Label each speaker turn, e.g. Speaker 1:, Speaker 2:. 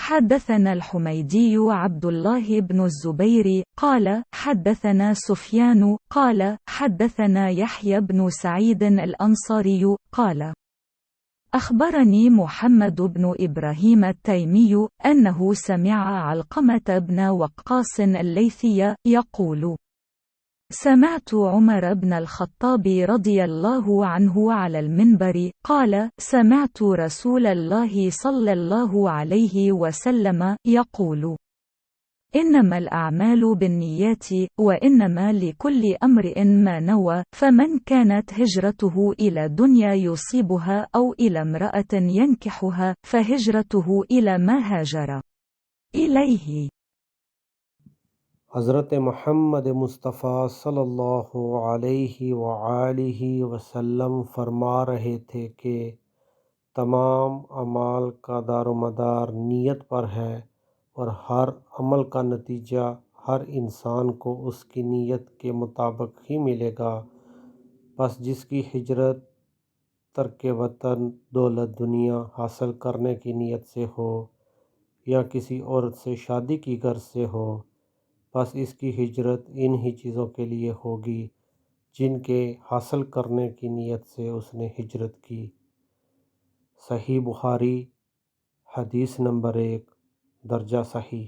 Speaker 1: حدثنا الحميدي عبد الله بن الزبير قال حدثنا سفيان قال حدثنا يحيى بن سعيد الأنصاري قال أخبرني محمد بن إبراهيم التيمي أنه سمع علقمة بن وقاص الليثي يقول سمعت عمر بن الخطاب رضي الله عنه على المنبر قال سمعت رسول الله صلى الله عليه وسلم يقول إنما الأعمال بالنيات وإنما لكل امرئ ما نوى فمن كانت هجرته إلى دنيا يصيبها أو إلى امرأة ينكحها فهجرته إلى ما هاجر إليه।
Speaker 2: हज़रत मोहम्मद मुस्तफ़ा सल्लल्लाहु अलैहि वआलिहि वसल्लम फरमा रहे थे कि तमाम अमाल का दारोमदार नीयत पर है और हर अमल का नतीजा हर इंसान को उसकी नीयत के मुताबिक ही मिलेगा। बस जिसकी हिजरत तर्क वतन दौलत दुनिया हासिल करने की नीयत से हो या किसी औरत से शादी की गर्ज से हो, बस इसकी हिजरत इन ही चीज़ों के लिए होगी जिनके हासिल करने की नीयत से उसने हिजरत की। सही बुखारी हदीस नंबर 1 दर्जा सही।